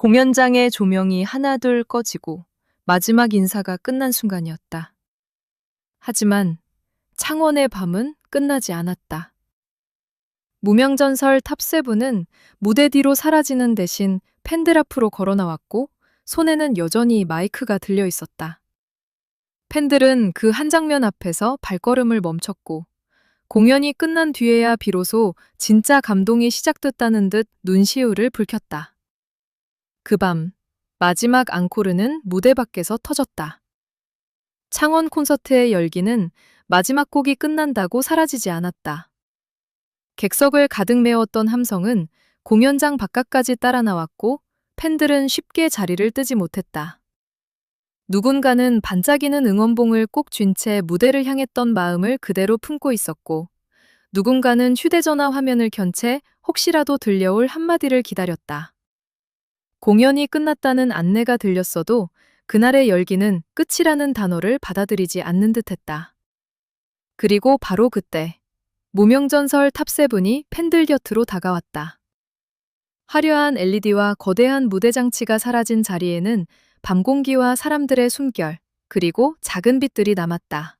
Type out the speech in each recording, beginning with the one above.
공연장의 조명이 하나둘 꺼지고 마지막 인사가 끝난 순간이었다. 하지만 창원의 밤은 끝나지 않았다. 무명전설 탑세븐은 무대 뒤로 사라지는 대신 팬들 앞으로 걸어 나왔고 손에는 여전히 마이크가 들려 있었다. 팬들은 그 한 장면 앞에서 발걸음을 멈췄고 공연이 끝난 뒤에야 비로소 진짜 감동이 시작됐다는 듯 눈시울을 붉혔다. 그 밤 마지막 앙코르는 무대 밖에서 터졌다. 창원 콘서트의 열기는 마지막 곡이 끝난다고 사라지지 않았다. 객석을 가득 메웠던 함성은 공연장 바깥까지 따라 나왔고 팬들은 쉽게 자리를 뜨지 못했다. 누군가는 반짝이는 응원봉을 꼭 쥔 채 무대를 향했던 마음을 그대로 품고 있었고 누군가는 휴대전화 화면을 켠 채 혹시라도 들려올 한마디를 기다렸다. 공연이 끝났다는 안내가 들렸어도 그날의 열기는 끝이라는 단어를 받아들이지 않는 듯했다. 그리고 바로 그때 무명전설 탑세븐이 팬들 곁으로 다가왔다. 화려한 LED와 거대한 무대 장치가 사라진 자리에는 밤 공기와 사람들의 숨결, 그리고 작은 빛들이 남았다.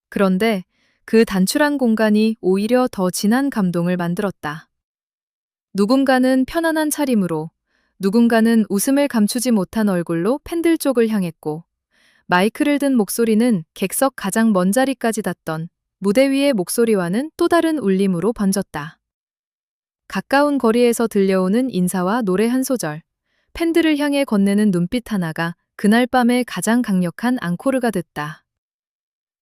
그런데 그 단출한 공간이 오히려 더 진한 감동을 만들었다. 누군가는 편안한 차림으로, 누군가는 웃음을 감추지 못한 얼굴로 팬들 쪽을 향했고, 마이크를 든 목소리는 객석 가장 먼 자리까지 닿던 무대 위의 목소리와는 또 다른 울림으로 번졌다. 가까운 거리에서 들려오는 인사와 노래 한 소절, 팬들을 향해 건네는 눈빛 하나가 그날 밤의 가장 강력한 앙코르가 됐다.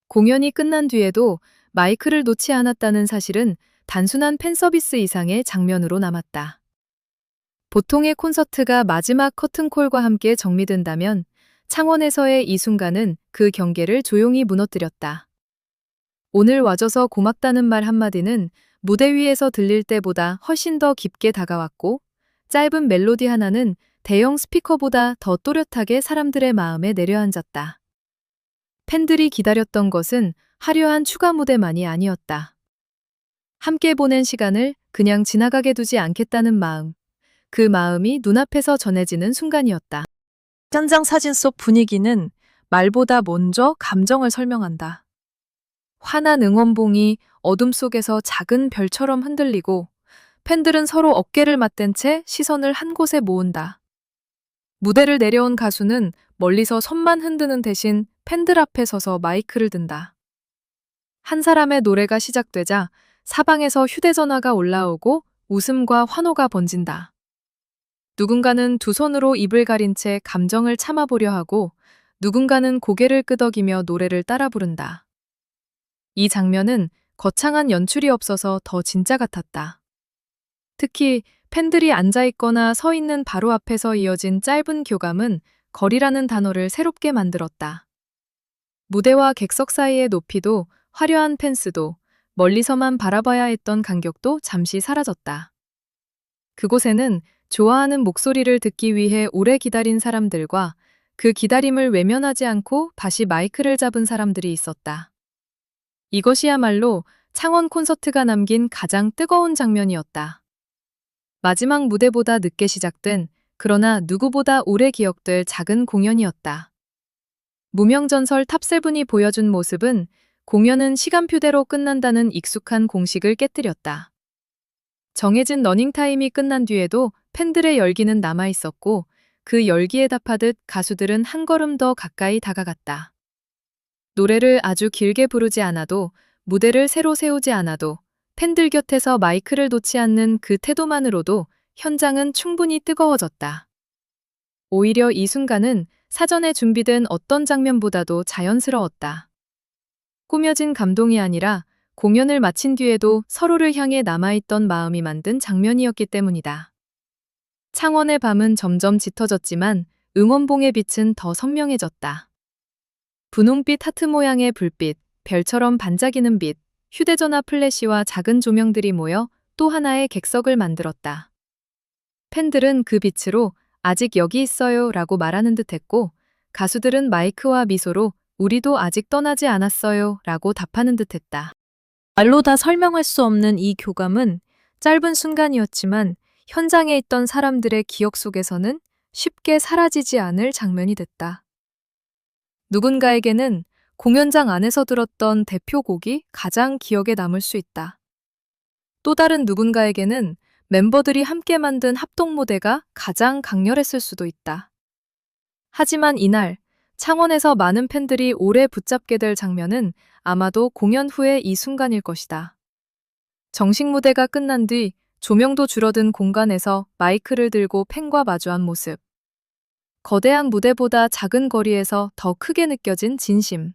공연이 끝난 뒤에도 마이크를 놓지 않았다는 사실은 단순한 팬 서비스 이상의 장면으로 남았다. 보통의 콘서트가 마지막 커튼콜과 함께 정리된다면 창원에서의 이 순간은 그 경계를 조용히 무너뜨렸다. 오늘 와줘서 고맙다는 말 한마디는 무대 위에서 들릴 때보다 훨씬 더 깊게 다가왔고 짧은 멜로디 하나는 대형 스피커보다 더 또렷하게 사람들의 마음에 내려앉았다. 팬들이 기다렸던 것은 화려한 추가 무대만이 아니었다. 함께 보낸 시간을 그냥 지나가게 두지 않겠다는 마음, 그 마음이 눈앞에서 전해지는 순간이었다. 현장 사진 속 분위기는 말보다 먼저 감정을 설명한다. 환한 응원봉이 어둠 속에서 작은 별처럼 흔들리고 팬들은 서로 어깨를 맞댄 채 시선을 한 곳에 모은다. 무대를 내려온 가수는 멀리서 손만 흔드는 대신 팬들 앞에 서서 마이크를 든다. 한 사람의 노래가 시작되자 사방에서 휴대전화가 올라오고 웃음과 환호가 번진다. 누군가는 두 손으로 입을 가린 채 감정을 참아보려 하고 누군가는 고개를 끄덕이며 노래를 따라 부른다. 이 장면은 거창한 연출이 없어서 더 진짜 같았다. 특히 팬들이 앉아있거나 서 있는 바로 앞에서 이어진 짧은 교감은 거리라는 단어를 새롭게 만들었다. 무대와 객석 사이의 높이도 화려한 펜스도 멀리서만 바라봐야 했던 간격도 잠시 사라졌다. 그곳에는 좋아하는 목소리를 듣기 위해 오래 기다린 사람들과 그 기다림을 외면하지 않고 다시 마이크를 잡은 사람들이 있었다. 이것이야말로 창원 콘서트가 남긴 가장 뜨거운 장면이었다. 마지막 무대보다 늦게 시작된 그러나 누구보다 오래 기억될 작은 공연이었다. 무명전설 탑세븐이 보여준 모습은 공연은 시간표대로 끝난다는 익숙한 공식을 깨뜨렸다. 정해진 러닝타임이 끝난 뒤에도 팬들의 열기는 남아있었고 그 열기에 답하듯 가수들은 한 걸음 더 가까이 다가갔다. 노래를 아주 길게 부르지 않아도 무대를 새로 세우지 않아도 팬들 곁에서 마이크를 놓지 않는 그 태도만으로도 현장은 충분히 뜨거워졌다. 오히려 이 순간은 사전에 준비된 어떤 장면보다도 자연스러웠다. 꾸며진 감동이 아니라 공연을 마친 뒤에도 서로를 향해 남아있던 마음이 만든 장면이었기 때문이다. 창원의 밤은 점점 짙어졌지만 응원봉의 빛은 더 선명해졌다. 분홍빛 하트 모양의 불빛, 별처럼 반짝이는 빛, 휴대전화 플래시와 작은 조명들이 모여 또 하나의 객석을 만들었다. 팬들은 그 빛으로 아직 여기 있어요 라고 말하는 듯했고 가수들은 마이크와 미소로 우리도 아직 떠나지 않았어요 라고 답하는 듯했다. 말로 다 설명할 수 없는 이 교감은 짧은 순간이었지만 현장에 있던 사람들의 기억 속에서는 쉽게 사라지지 않을 장면이 됐다. 누군가에게는 공연장 안에서 들었던 대표곡이 가장 기억에 남을 수 있다. 또 다른 누군가에게는 멤버들이 함께 만든 합동 무대가 가장 강렬했을 수도 있다. 하지만 이날 창원에서 많은 팬들이 오래 붙잡게 될 장면은 아마도 공연 후의 이 순간일 것이다. 정식 무대가 끝난 뒤 조명도 줄어든 공간에서 마이크를 들고 팬과 마주한 모습. 거대한 무대보다 작은 거리에서 더 크게 느껴진 진심.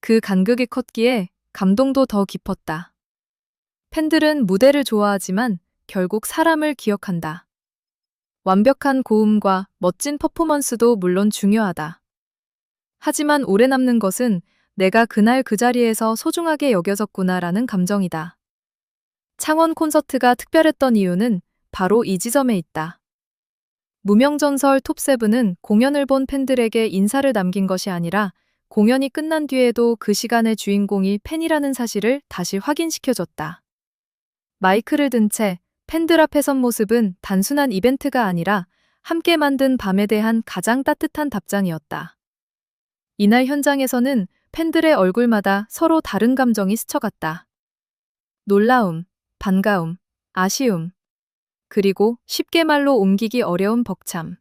그 간극이 컸기에 감동도 더 깊었다. 팬들은 무대를 좋아하지만 결국 사람을 기억한다. 완벽한 고음과 멋진 퍼포먼스도 물론 중요하다. 하지만 오래 남는 것은 내가 그날 그 자리에서 소중하게 여겨졌구나라는 감정이다. 창원 콘서트가 특별했던 이유는 바로 이 지점에 있다. 무명전설 톱세븐은 공연을 본 팬들에게 인사를 남긴 것이 아니라 공연이 끝난 뒤에도 그 시간의 주인공이 팬이라는 사실을 다시 확인시켜줬다. 마이크를 든 채 팬들 앞에 선 모습은 단순한 이벤트가 아니라 함께 만든 밤에 대한 가장 따뜻한 답장이었다. 이날 현장에서는 팬들의 얼굴마다 서로 다른 감정이 스쳐갔다. 놀라움, 반가움, 아쉬움, 그리고 쉽게 말로 옮기기 어려운 벅참.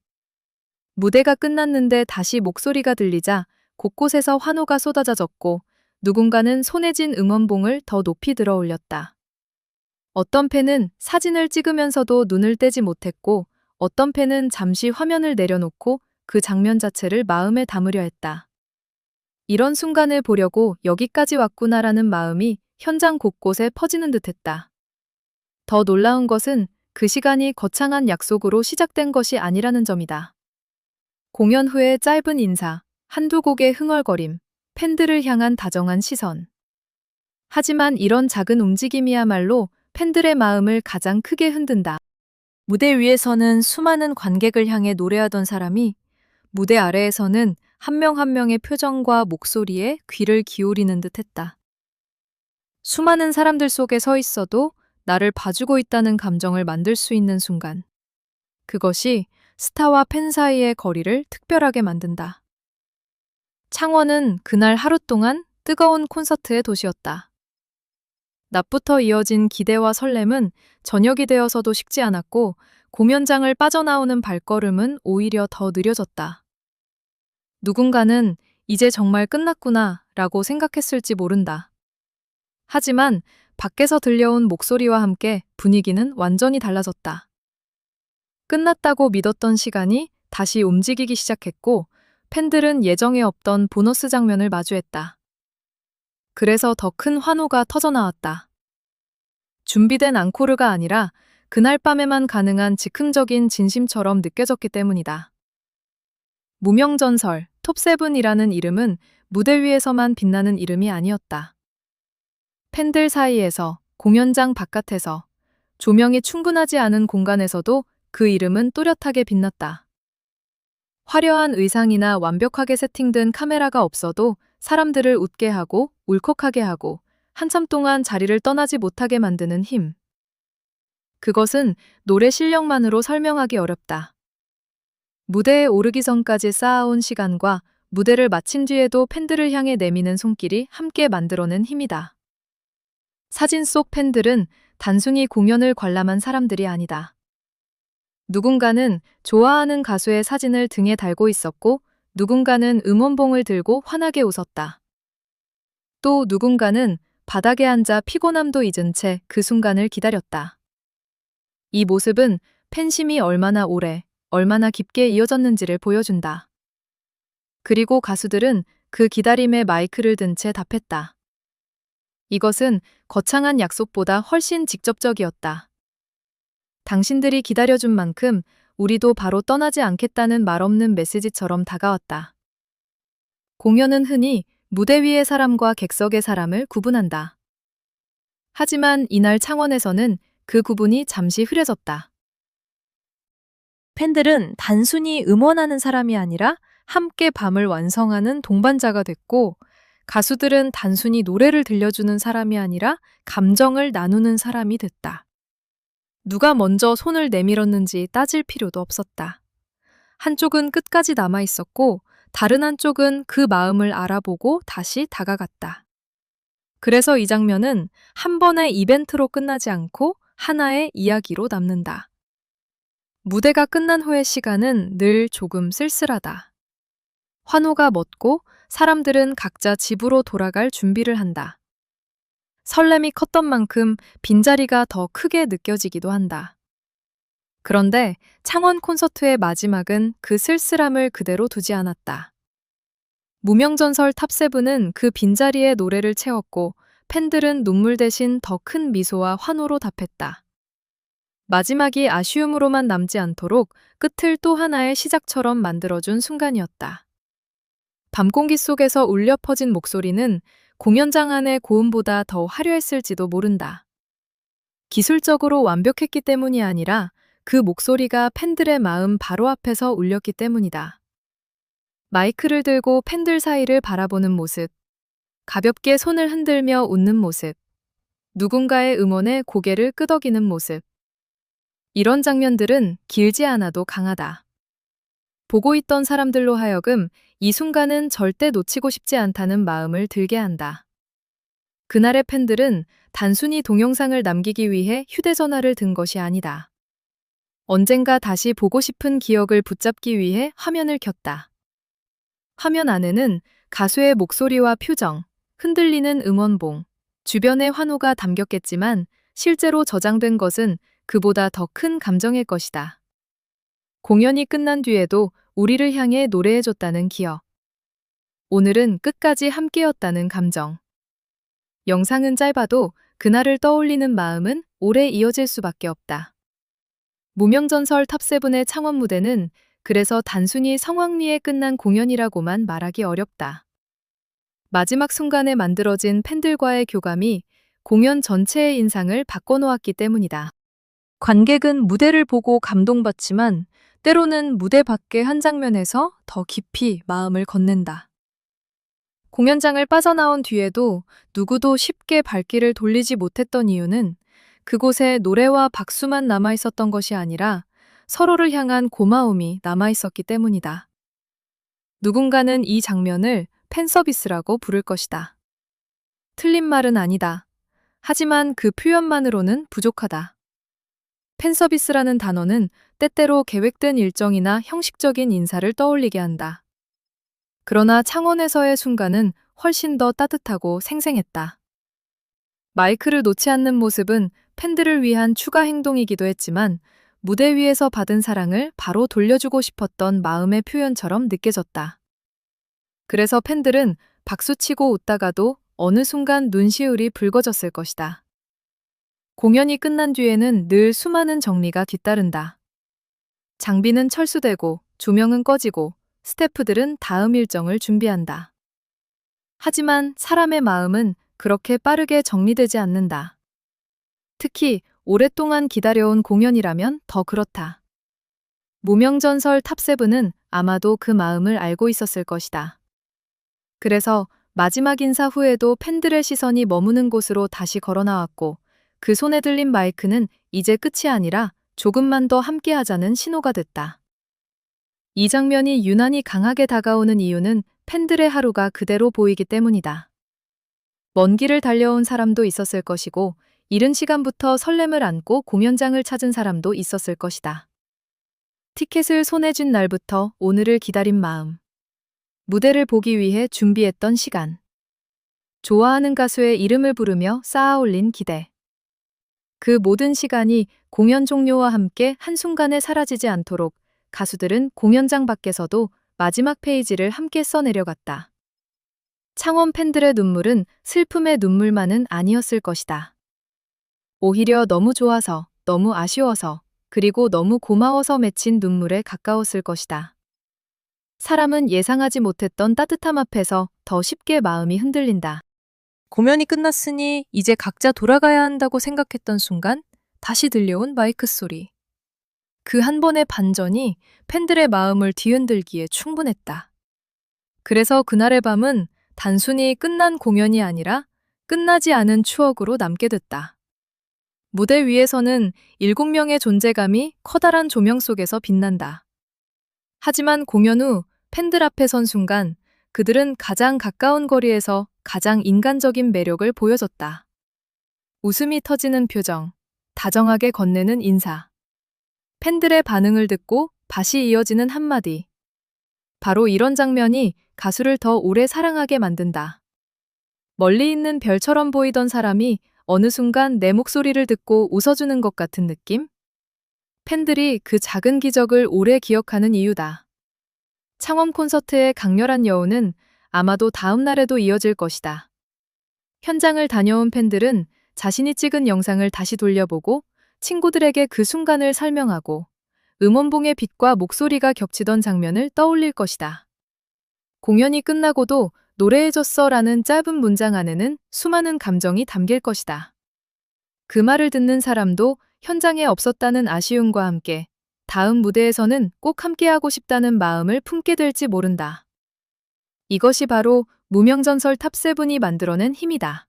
무대가 끝났는데 다시 목소리가 들리자 곳곳에서 환호가 쏟아졌고 누군가는 손에 쥔 응원봉을 더 높이 들어 올렸다. 어떤 팬은 사진을 찍으면서도 눈을 떼지 못했고 어떤 팬은 잠시 화면을 내려놓고 그 장면 자체를 마음에 담으려 했다. 이런 순간을 보려고 여기까지 왔구나라는 마음이 현장 곳곳에 퍼지는 듯했다. 더 놀라운 것은 그 시간이 거창한 약속으로 시작된 것이 아니라는 점이다. 공연 후의 짧은 인사, 한두 곡의 흥얼거림, 팬들을 향한 다정한 시선. 하지만 이런 작은 움직임이야말로 팬들의 마음을 가장 크게 흔든다. 무대 위에서는 수많은 관객을 향해 노래하던 사람이 무대 아래에서는 한 명 한 명의 표정과 목소리에 귀를 기울이는 듯 했다. 수많은 사람들 속에 서 있어도 나를 봐주고 있다는 감정을 만들 수 있는 순간. 그것이 스타와 팬 사이의 거리를 특별하게 만든다. 창원은 그날 하루 동안 뜨거운 콘서트의 도시였다. 낮부터 이어진 기대와 설렘은 저녁이 되어서도 식지 않았고 공연장을 빠져나오는 발걸음은 오히려 더 느려졌다. 누군가는 이제 정말 끝났구나 라고 생각했을지 모른다. 하지만 밖에서 들려온 목소리와 함께 분위기는 완전히 달라졌다. 끝났다고 믿었던 시간이 다시 움직이기 시작했고 팬들은 예정에 없던 보너스 장면을 마주했다. 그래서 더 큰 환호가 터져나왔다. 준비된 앙코르가 아니라 그날 밤에만 가능한 즉흥적인 진심처럼 느껴졌기 때문이다. 무명전설, 톱세븐이라는 이름은 무대 위에서만 빛나는 이름이 아니었다. 팬들 사이에서, 공연장 바깥에서, 조명이 충분하지 않은 공간에서도 그 이름은 또렷하게 빛났다. 화려한 의상이나 완벽하게 세팅된 카메라가 없어도 사람들을 웃게 하고 울컥하게 하고 한참 동안 자리를 떠나지 못하게 만드는 힘. 그것은 노래 실력만으로 설명하기 어렵다. 무대에 오르기 전까지 쌓아온 시간과 무대를 마친 뒤에도 팬들을 향해 내미는 손길이 함께 만들어낸 힘이다. 사진 속 팬들은 단순히 공연을 관람한 사람들이 아니다. 누군가는 좋아하는 가수의 사진을 등에 달고 있었고, 누군가는 응원봉을 들고 환하게 웃었다. 또 누군가는 바닥에 앉아 피곤함도 잊은 채 그 순간을 기다렸다. 이 모습은 팬심이 얼마나 오래, 얼마나 깊게 이어졌는지를 보여준다. 그리고 가수들은 그 기다림에 마이크를 든 채 답했다. 이것은 거창한 약속보다 훨씬 직접적이었다. 당신들이 기다려준 만큼 우리도 바로 떠나지 않겠다는 말없는 메시지처럼 다가왔다. 공연은 흔히 무대 위의 사람과 객석의 사람을 구분한다. 하지만 이날 창원에서는 그 구분이 잠시 흐려졌다. 팬들은 단순히 응원하는 사람이 아니라 함께 밤을 완성하는 동반자가 됐고, 가수들은 단순히 노래를 들려주는 사람이 아니라 감정을 나누는 사람이 됐다. 누가 먼저 손을 내밀었는지 따질 필요도 없었다. 한쪽은 끝까지 남아 있었고, 다른 한쪽은 그 마음을 알아보고 다시 다가갔다. 그래서 이 장면은 한 번의 이벤트로 끝나지 않고 하나의 이야기로 남는다. 무대가 끝난 후의 시간은 늘 조금 쓸쓸하다. 환호가 멎고 사람들은 각자 집으로 돌아갈 준비를 한다. 설렘이 컸던 만큼 빈자리가 더 크게 느껴지기도 한다. 그런데 창원 콘서트의 마지막은 그 쓸쓸함을 그대로 두지 않았다. 무명전설 탑세븐은 그 빈자리에 노래를 채웠고 팬들은 눈물 대신 더 큰 미소와 환호로 답했다. 마지막이 아쉬움으로만 남지 않도록 끝을 또 하나의 시작처럼 만들어준 순간이었다. 밤 공기 속에서 울려 퍼진 목소리는 공연장 안의 고음보다 더 화려했을지도 모른다. 기술적으로 완벽했기 때문이 아니라 그 목소리가 팬들의 마음 바로 앞에서 울렸기 때문이다. 마이크를 들고 팬들 사이를 바라보는 모습, 가볍게 손을 흔들며 웃는 모습, 누군가의 응원에 고개를 끄덕이는 모습. 이런 장면들은 길지 않아도 강하다. 보고 있던 사람들로 하여금 이 순간은 절대 놓치고 싶지 않다는 마음을 들게 한다. 그날의 팬들은 단순히 동영상을 남기기 위해 휴대전화를 든 것이 아니다. 언젠가 다시 보고 싶은 기억을 붙잡기 위해 화면을 켰다. 화면 안에는 가수의 목소리와 표정, 흔들리는 응원봉, 주변의 환호가 담겼겠지만 실제로 저장된 것은 그보다 더 큰 감정일 것이다. 공연이 끝난 뒤에도 우리를 향해 노래해줬다는 기억. 오늘은 끝까지 함께였다는 감정. 영상은 짧아도 그날을 떠올리는 마음은 오래 이어질 수밖에 없다. 무명전설 탑세븐의 창원 무대는 그래서 단순히 성황리에 끝난 공연이라고만 말하기 어렵다. 마지막 순간에 만들어진 팬들과의 교감이 공연 전체의 인상을 바꿔놓았기 때문이다. 관객은 무대를 보고 감동받지만 때로는 무대 밖의 한 장면에서 더 깊이 마음을 건넨다. 공연장을 빠져나온 뒤에도 누구도 쉽게 발길을 돌리지 못했던 이유는 그곳에 노래와 박수만 남아 있었던 것이 아니라 서로를 향한 고마움이 남아 있었기 때문이다. 누군가는 이 장면을 팬서비스라고 부를 것이다. 틀린 말은 아니다. 하지만 그 표현만으로는 부족하다. 팬서비스라는 단어는 때때로 계획된 일정이나 형식적인 인사를 떠올리게 한다. 그러나 창원에서의 순간은 훨씬 더 따뜻하고 생생했다. 마이크를 놓지 않는 모습은 팬들을 위한 추가 행동이기도 했지만 무대 위에서 받은 사랑을 바로 돌려주고 싶었던 마음의 표현처럼 느껴졌다. 그래서 팬들은 박수치고 웃다가도 어느 순간 눈시울이 붉어졌을 것이다. 공연이 끝난 뒤에는 늘 수많은 정리가 뒤따른다. 장비는 철수되고 조명은 꺼지고 스태프들은 다음 일정을 준비한다. 하지만 사람의 마음은 그렇게 빠르게 정리되지 않는다. 특히 오랫동안 기다려온 공연이라면 더 그렇다. 무명전설 탑세븐은 아마도 그 마음을 알고 있었을 것이다. 그래서 마지막 인사 후에도 팬들의 시선이 머무는 곳으로 다시 걸어 나왔고 그 손에 들린 마이크는 이제 끝이 아니라 조금만 더 함께하자는 신호가 됐다. 이 장면이 유난히 강하게 다가오는 이유는 팬들의 하루가 그대로 보이기 때문이다. 먼 길을 달려온 사람도 있었을 것이고 이른 시간부터 설렘을 안고 공연장을 찾은 사람도 있었을 것이다. 티켓을 손에 쥔 날부터 오늘을 기다린 마음. 무대를 보기 위해 준비했던 시간. 좋아하는 가수의 이름을 부르며 쌓아 올린 기대. 그 모든 시간이 공연 종료와 함께 한순간에 사라지지 않도록 가수들은 공연장 밖에서도 마지막 페이지를 함께 써내려갔다. 창원 팬들의 눈물은 슬픔의 눈물만은 아니었을 것이다. 오히려 너무 좋아서, 너무 아쉬워서, 그리고 너무 고마워서 맺힌 눈물에 가까웠을 것이다. 사람은 예상하지 못했던 따뜻함 앞에서 더 쉽게 마음이 흔들린다. 공연이 끝났으니 이제 각자 돌아가야 한다고 생각했던 순간 다시 들려온 마이크 소리. 그 한 번의 반전이 팬들의 마음을 뒤흔들기에 충분했다. 그래서 그날의 밤은 단순히 끝난 공연이 아니라 끝나지 않은 추억으로 남게 됐다. 무대 위에서는 7명의 존재감이 커다란 조명 속에서 빛난다. 하지만 공연 후 팬들 앞에 선 순간 그들은 가장 가까운 거리에서 가장 인간적인 매력을 보여줬다. 웃음이 터지는 표정, 다정하게 건네는 인사. 팬들의 반응을 듣고 다시 이어지는 한마디. 바로 이런 장면이 가수를 더 오래 사랑하게 만든다. 멀리 있는 별처럼 보이던 사람이 어느 순간 내 목소리를 듣고 웃어주는 것 같은 느낌? 팬들이 그 작은 기적을 오래 기억하는 이유다. 창원 콘서트의 강렬한 여운은 아마도 다음 날에도 이어질 것이다. 현장을 다녀온 팬들은 자신이 찍은 영상을 다시 돌려보고 친구들에게 그 순간을 설명하고 음원봉의 빛과 목소리가 겹치던 장면을 떠올릴 것이다. 공연이 끝나고도 노래해줬어 라는 짧은 문장 안에는 수많은 감정이 담길 것이다. 그 말을 듣는 사람도 현장에 없었다는 아쉬움과 함께 다음 무대에서는 꼭 함께하고 싶다는 마음을 품게 될지 모른다. 이것이 바로 무명전설 탑7이 만들어낸 힘이다.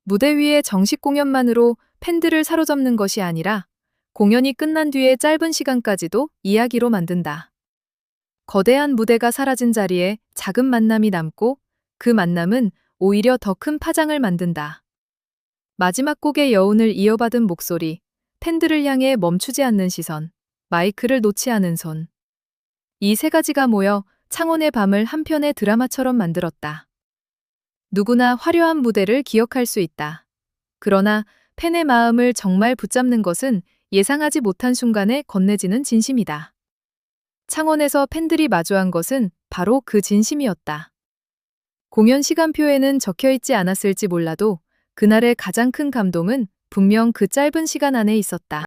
무대 위의 정식 공연만으로 팬들을 사로잡는 것이 아니라 공연이 끝난 뒤의 짧은 시간까지도 이야기로 만든다. 거대한 무대가 사라진 자리에 작은 만남이 남고 그 만남은 오히려 더 큰 파장을 만든다. 마지막 곡의 여운을 이어받은 목소리, 팬들을 향해 멈추지 않는 시선, 마이크를 놓지 않은 손. 이 세 가지가 모여 창원의 밤을 한 편의 드라마처럼 만들었다. 누구나 화려한 무대를 기억할 수 있다. 그러나 팬의 마음을 정말 붙잡는 것은 예상하지 못한 순간에 건네지는 진심이다. 창원에서 팬들이 마주한 것은 바로 그 진심이었다. 공연 시간표에는 적혀 있지 않았을지 몰라도 그날의 가장 큰 감동은 분명 그 짧은 시간 안에 있었다.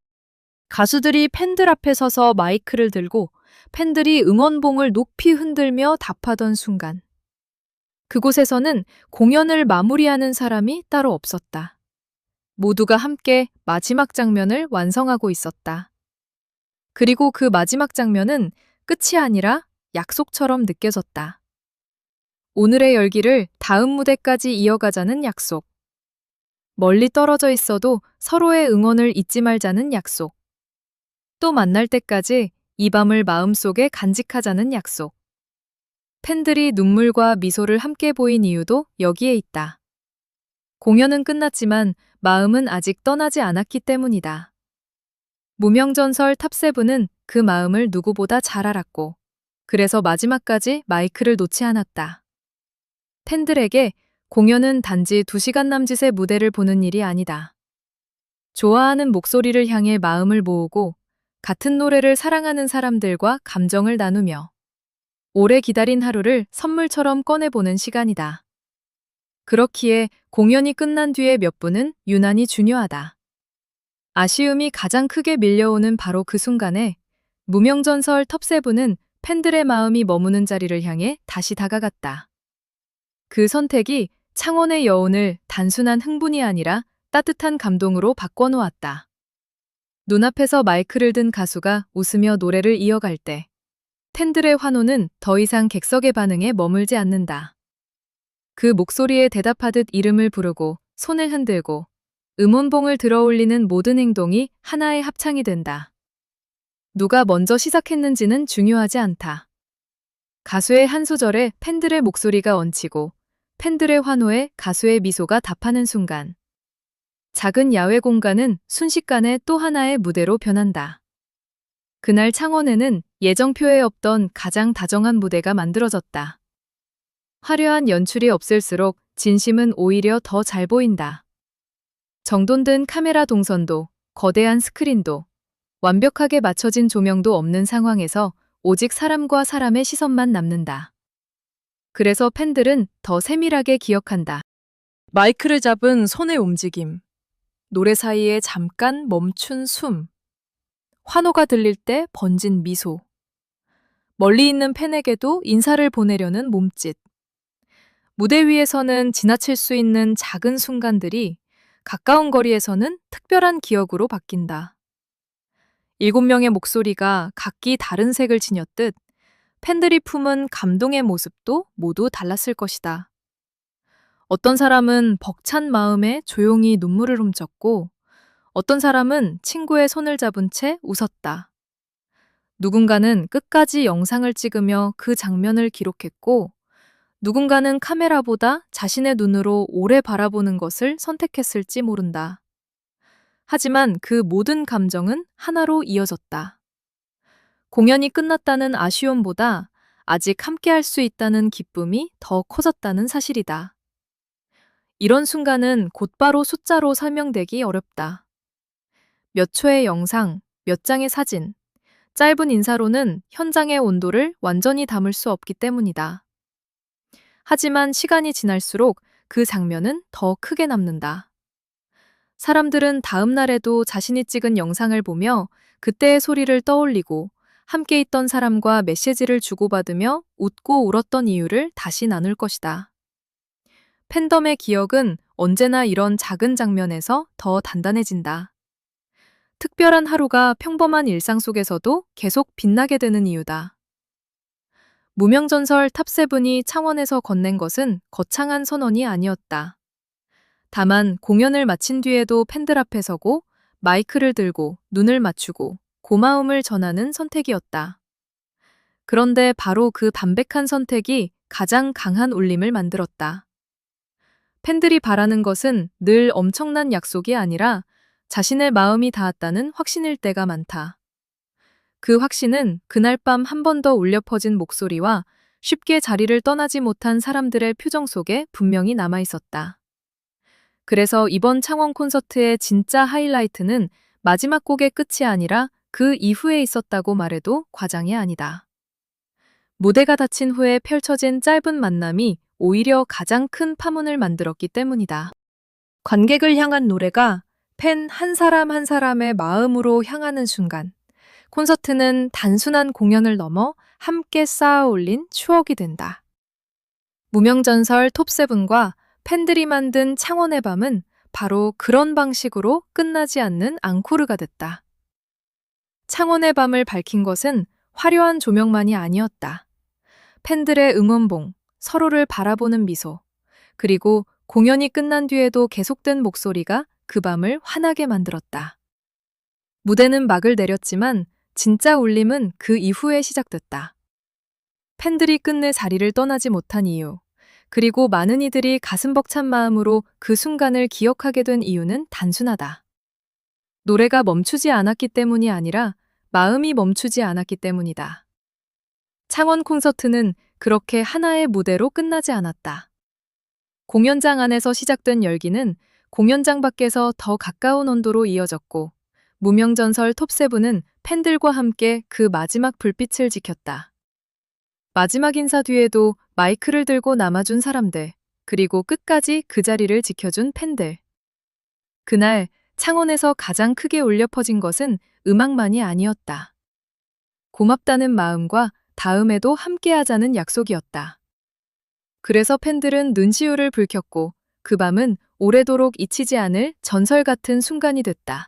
가수들이 팬들 앞에 서서 마이크를 들고 팬들이 응원봉을 높이 흔들며 답하던 순간. 그곳에서는 공연을 마무리하는 사람이 따로 없었다. 모두가 함께 마지막 장면을 완성하고 있었다. 그리고 그 마지막 장면은 끝이 아니라 약속처럼 느껴졌다. 오늘의 열기를 다음 무대까지 이어가자는 약속. 멀리 떨어져 있어도 서로의 응원을 잊지 말자는 약속. 또 만날 때까지 이 밤을 마음속에 간직하자는 약속. 팬들이 눈물과 미소를 함께 보인 이유도 여기에 있다. 공연은 끝났지만 마음은 아직 떠나지 않았기 때문이다. 무명전설 탑7은 그 마음을 누구보다 잘 알았고, 그래서 마지막까지 마이크를 놓지 않았다. 팬들에게 공연은 단지 2시간 남짓의 무대를 보는 일이 아니다. 좋아하는 목소리를 향해 마음을 모으고 같은 노래를 사랑하는 사람들과 감정을 나누며 오래 기다린 하루를 선물처럼 꺼내보는 시간이다. 그렇기에 공연이 끝난 뒤의 몇 분은 유난히 중요하다. 아쉬움이 가장 크게 밀려오는 바로 그 순간에 무명전설 탑7은 팬들의 마음이 머무는 자리를 향해 다시 다가갔다. 그 선택이 창원의 여운을 단순한 흥분이 아니라 따뜻한 감동으로 바꿔놓았다. 눈앞에서 마이크를 든 가수가 웃으며 노래를 이어갈 때 팬들의 환호는 더 이상 객석의 반응에 머물지 않는다. 그 목소리에 대답하듯 이름을 부르고 손을 흔들고 음원봉을 들어올리는 모든 행동이 하나의 합창이 된다. 누가 먼저 시작했는지는 중요하지 않다. 가수의 한 소절에 팬들의 목소리가 얹히고 팬들의 환호에 가수의 미소가 답하는 순간. 작은 야외 공간은 순식간에 또 하나의 무대로 변한다. 그날 창원에는 예정표에 없던 가장 다정한 무대가 만들어졌다. 화려한 연출이 없을수록 진심은 오히려 더 잘 보인다. 정돈된 카메라 동선도, 거대한 스크린도, 완벽하게 맞춰진 조명도 없는 상황에서 오직 사람과 사람의 시선만 남는다. 그래서 팬들은 더 세밀하게 기억한다. 마이크를 잡은 손의 움직임, 노래 사이에 잠깐 멈춘 숨, 환호가 들릴 때 번진 미소, 멀리 있는 팬에게도 인사를 보내려는 몸짓. 무대 위에서는 지나칠 수 있는 작은 순간들이 가까운 거리에서는 특별한 기억으로 바뀐다. 7명의 목소리가 각기 다른 색을 지녔듯 팬들이 품은 감동의 모습도 모두 달랐을 것이다. 어떤 사람은 벅찬 마음에 조용히 눈물을 훔쳤고, 어떤 사람은 친구의 손을 잡은 채 웃었다. 누군가는 끝까지 영상을 찍으며 그 장면을 기록했고, 누군가는 카메라보다 자신의 눈으로 오래 바라보는 것을 선택했을지 모른다. 하지만 그 모든 감정은 하나로 이어졌다. 공연이 끝났다는 아쉬움보다 아직 함께 할 수 있다는 기쁨이 더 커졌다는 사실이다. 이런 순간은 곧바로 숫자로 설명되기 어렵다. 몇 초의 영상, 몇 장의 사진, 짧은 인사로는 현장의 온도를 완전히 담을 수 없기 때문이다. 하지만 시간이 지날수록 그 장면은 더 크게 남는다. 사람들은 다음 날에도 자신이 찍은 영상을 보며 그때의 소리를 떠올리고 함께 있던 사람과 메시지를 주고받으며 웃고 울었던 이유를 다시 나눌 것이다. 팬덤의 기억은 언제나 이런 작은 장면에서 더 단단해진다. 특별한 하루가 평범한 일상 속에서도 계속 빛나게 되는 이유다. 무명전설 탑세븐이 창원에서 건넨 것은 거창한 선언이 아니었다. 다만 공연을 마친 뒤에도 팬들 앞에 서고 마이크를 들고 눈을 맞추고 고마움을 전하는 선택이었다. 그런데 바로 그 담백한 선택이 가장 강한 울림을 만들었다. 팬들이 바라는 것은 늘 엄청난 약속이 아니라 자신의 마음이 닿았다는 확신일 때가 많다. 그 확신은 그날 밤 한 번 더 울려 퍼진 목소리와 쉽게 자리를 떠나지 못한 사람들의 표정 속에 분명히 남아 있었다. 그래서 이번 창원 콘서트의 진짜 하이라이트는 마지막 곡의 끝이 아니라 그 이후에 있었다고 말해도 과장이 아니다. 무대가 닫힌 후에 펼쳐진 짧은 만남이 오히려 가장 큰 파문을 만들었기 때문이다. 관객을 향한 노래가 팬 한 사람 한 사람의 마음으로 향하는 순간, 콘서트는 단순한 공연을 넘어 함께 쌓아 올린 추억이 된다. 무명전설 톱세븐과 팬들이 만든 창원의 밤은 바로 그런 방식으로 끝나지 않는 앙코르가 됐다. 창원의 밤을 밝힌 것은 화려한 조명만이 아니었다. 팬들의 응원봉, 서로를 바라보는 미소, 그리고 공연이 끝난 뒤에도 계속된 목소리가 그 밤을 환하게 만들었다. 무대는 막을 내렸지만 진짜 울림은 그 이후에 시작됐다. 팬들이 끝내 자리를 떠나지 못한 이유, 그리고 많은 이들이 가슴 벅찬 마음으로 그 순간을 기억하게 된 이유는 단순하다. 노래가 멈추지 않았기 때문이 아니라 마음이 멈추지 않았기 때문이다. 창원 콘서트는 그렇게 하나의 무대로 끝나지 않았다. 공연장 안에서 시작된 열기는 공연장 밖에서 더 가까운 온도로 이어졌고, 무명전설 톱세븐은 팬들과 함께 그 마지막 불빛을 지켰다. 마지막 인사 뒤에도 마이크를 들고 남아준 사람들, 그리고 끝까지 그 자리를 지켜준 팬들. 그날 창원에서 가장 크게 울려 퍼진 것은 음악만이 아니었다. 고맙다는 마음과 다음에도 함께하자는 약속이었다. 그래서 팬들은 눈시울을 붉혔고 그 밤은 오래도록 잊히지 않을 전설 같은 순간이 됐다.